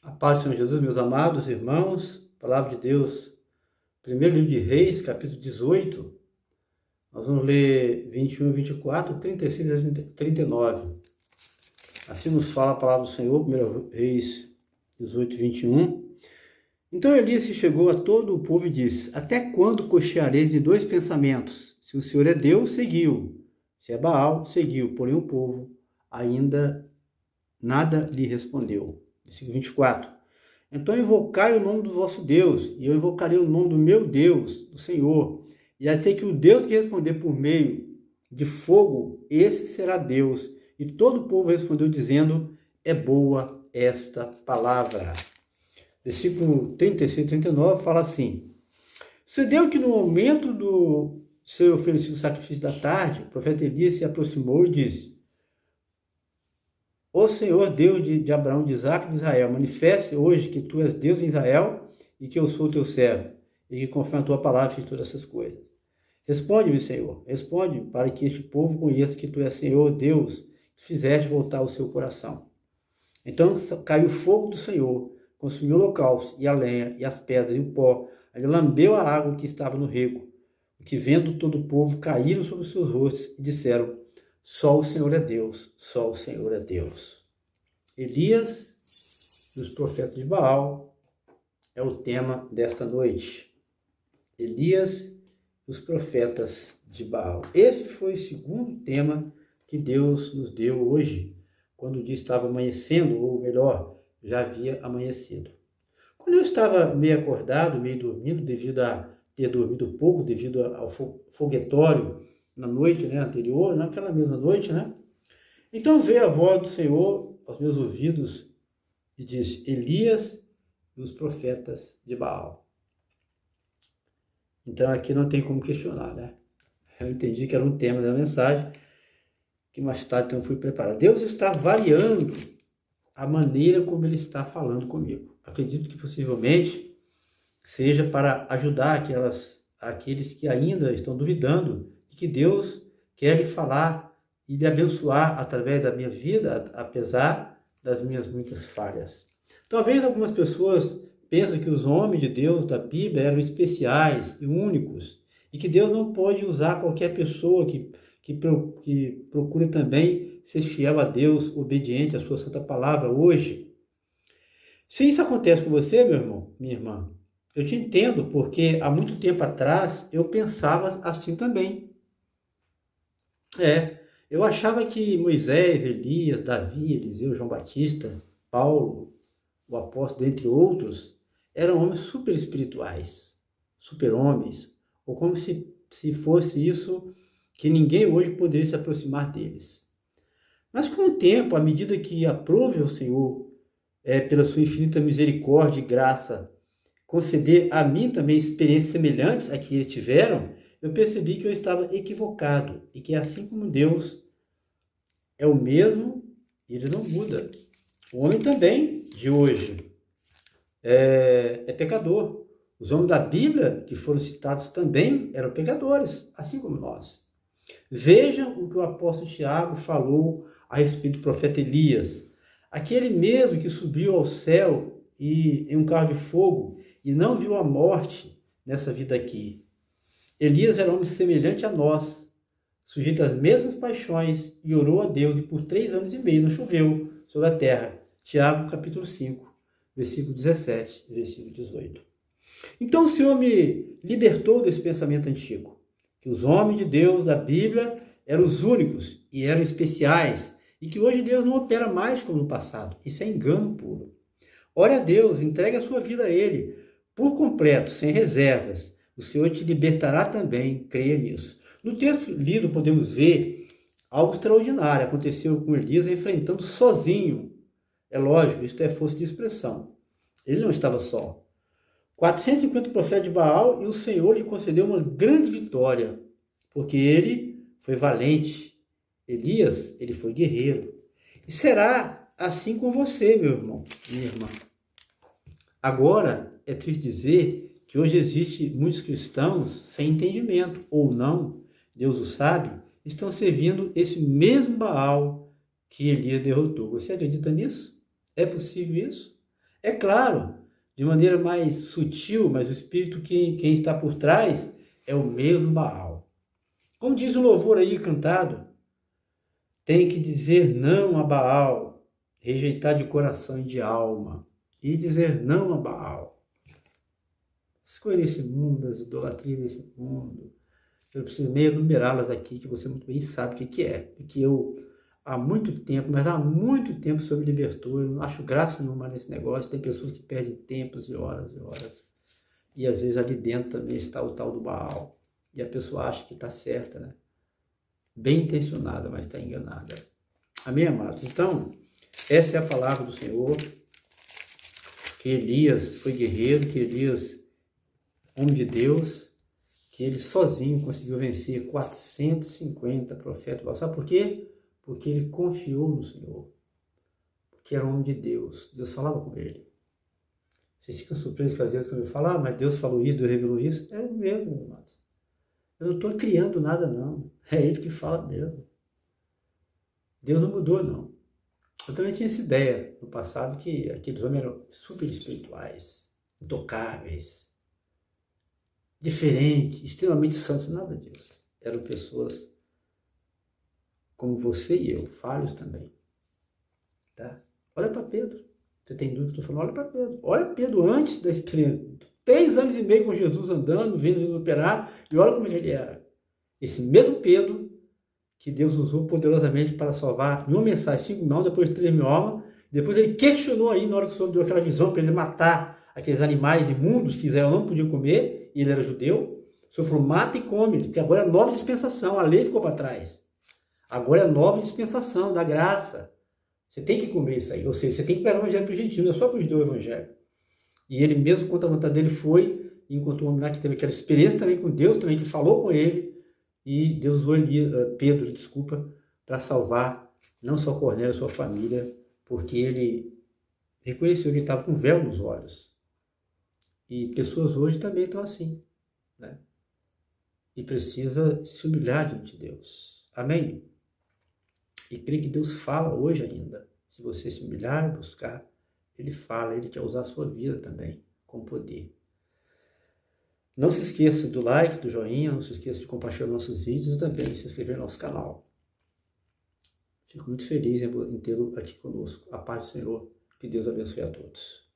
A paz do Senhor Jesus, meus amados irmãos, palavra de Deus, primeiro livro de Reis, capítulo 18, nós vamos ler 21, 24, 36 e 39. Assim nos fala a palavra do Senhor, primeiro Reis 18, 21. Então Elias se chegou a todo o povo e disse: até quando cocheareis de dois pensamentos? Se o Senhor é Deus, seguiu. Se é Baal, seguiu. Porém o povo ainda nada lhe respondeu. Versículo 24. Então invocai o nome do vosso Deus, e eu invocarei o nome do meu Deus, do Senhor. E já sei que o Deus que responder por meio de fogo, esse será Deus. E todo o povo respondeu dizendo: é boa esta palavra. Versículo 36 e 39 fala assim: sucedeu que no momento do ser oferecido o sacrifício da tarde, o profeta Elias se aproximou e disse: o Senhor, Deus de Abraão, de Isaque e de Israel, manifeste hoje que tu és Deus em Israel e que eu sou teu servo, e que conforme a tua palavra fiz todas essas coisas. Responde-me, Senhor, responde para que este povo conheça que tu és Senhor, Deus, que fizeste voltar o seu coração. Então caiu o fogo do Senhor, consumiu o holocausto, e a lenha, e as pedras, e o pó, ele lambeu a água que estava no rego, o que vendo todo o povo caíram sobre os seus rostos e disseram: só o Senhor é Deus, só o Senhor é Deus. Elias e os profetas de Baal é o tema desta noite. Elias e os profetas de Baal. Esse foi o segundo tema que Deus nos deu hoje, quando o dia estava amanhecendo, ou melhor, já havia amanhecido. Quando eu estava meio acordado, meio dormindo, devido a ter dormido pouco, devido ao foguetório na noite anterior, naquela mesma noite, Então veio a voz do Senhor aos meus ouvidos e disse: Elias e os profetas de Baal. Então aqui não tem como questionar, Eu entendi que era um tema da mensagem, que mais tarde então fui preparar. Deus está variando a maneira como Ele está falando comigo. Acredito que possivelmente seja para ajudar aqueles que ainda estão duvidando que Deus quer lhe falar e lhe abençoar através da minha vida, apesar das minhas muitas falhas. Talvez algumas pessoas pensem que os homens de Deus da Bíblia eram especiais e únicos, e que Deus não pode usar qualquer pessoa que procure também ser fiel a Deus, obediente à sua santa palavra hoje. Se isso acontece com você, meu irmão, minha irmã, eu te entendo, porque há muito tempo atrás eu pensava assim também. Eu achava que Moisés, Elias, Davi, Eliseu, João Batista, Paulo, o apóstolo, entre outros, eram homens super espirituais, super homens, ou como se fosse isso que ninguém hoje poderia se aproximar deles. Mas com o tempo, à medida que aprove o Senhor, pela sua infinita misericórdia e graça, conceder a mim também experiências semelhantes a que eles tiveram, eu percebi que eu estava equivocado e que assim como Deus é o mesmo, Ele não muda. O homem também, de hoje, é pecador. Os homens da Bíblia, que foram citados também, eram pecadores, assim como nós. Vejam o que o apóstolo Tiago falou a respeito do profeta Elias. Aquele mesmo que subiu ao céu em um carro de fogo e não viu a morte nessa vida aqui. Elias era um homem semelhante a nós, sujeito às mesmas paixões, e orou a Deus, e por 3 anos e meio não choveu sobre a terra. Tiago, capítulo 5, versículo 17, versículo 18. Então o Senhor me libertou desse pensamento antigo, que os homens de Deus da Bíblia eram os únicos e eram especiais, e que hoje Deus não opera mais como no passado. Isso é engano puro. Ore a Deus, entregue a sua vida a Ele, por completo, sem reservas. O Senhor te libertará também, creia nisso. No texto lido podemos ver algo extraordinário. Aconteceu com Elias enfrentando sozinho. É lógico, isso é força de expressão. Ele não estava só. 450 profetas de Baal e o Senhor lhe concedeu uma grande vitória, porque ele foi valente. Elias, ele foi guerreiro. E será assim com você, meu irmão, minha irmã. Agora, é triste dizer que hoje existe muitos cristãos sem entendimento, ou não, Deus o sabe, estão servindo esse mesmo Baal que Elias derrotou. Você acredita nisso? É possível isso? É claro, de maneira mais sutil, mas o espírito que quem está por trás é o mesmo Baal. Como diz o louvor aí cantado, tem que dizer não a Baal, rejeitar de coração e de alma, e dizer não a Baal. As coisas desse mundo, as idolatrias desse mundo, eu preciso nem enumerá-las aqui, que você muito bem sabe o que é. E que eu, há muito tempo, mas há muito tempo, sou me libertou. Eu não acho graça nenhuma nesse negócio. Tem pessoas que perdem tempos e horas e horas. E às vezes ali dentro também está o tal do Baal. E a pessoa acha que está certa, né? Bem intencionada, mas está enganada. Amém, amados? Então, essa é a palavra do Senhor. Que Elias foi guerreiro, que Elias, homem de Deus, que ele sozinho conseguiu vencer 450 profetas. Sabe por quê? Porque ele confiou no Senhor. Porque era homem de Deus. Deus falava com ele. Vocês ficam surpresos que às vezes quando eu falo, mas Deus falou isso, Deus revelou isso. É mesmo, irmãos. Eu não estou criando nada, não. É Ele que fala mesmo. Deus não mudou, não. Eu também tinha essa ideia no passado que aqueles homens eram super espirituais, intocáveis, diferentes, extremamente santos. Nada disso. Eram pessoas como você e eu, falhos também. Tá? Olha para Pedro. Você tem dúvida que eu estou falando? Olha para Pedro. Olha Pedro antes da experiência. 3 anos e meio com Jesus andando, vindo operar, e olha como ele era. Esse mesmo Pedro que Deus usou poderosamente para salvar em uma mensagem 5 mil almas, depois 3 mil almas. Depois ele questionou aí, na hora que o Senhor deu aquela visão para ele matar aqueles animais imundos que Israel não podia comer, e ele era judeu. O Senhor falou, mata e come, porque agora é nova dispensação, a lei ficou para trás. Agora é nova dispensação da graça. Você tem que comer isso aí, ou seja, você tem que pregar o evangelho para o gentio, não é só para o judeu o evangelho. E ele mesmo, contra a vontade dele, foi e encontrou um homem lá que teve aquela experiência também com Deus, também que falou com ele, e Deus usou Pedro, para salvar não só Cornélio, sua família, porque ele reconheceu que ele estava com véu nos olhos. E pessoas hoje também estão assim, né? E precisa se humilhar diante de Deus. Amém? E creio que Deus fala hoje ainda. Se você se humilhar e buscar, Ele fala, Ele quer usar a sua vida também com poder. Não se esqueça do like, do joinha, não se esqueça de compartilhar nossos vídeos e também se inscrever no nosso canal. Fico muito feliz em tê-lo aqui conosco. A paz do Senhor, que Deus abençoe a todos.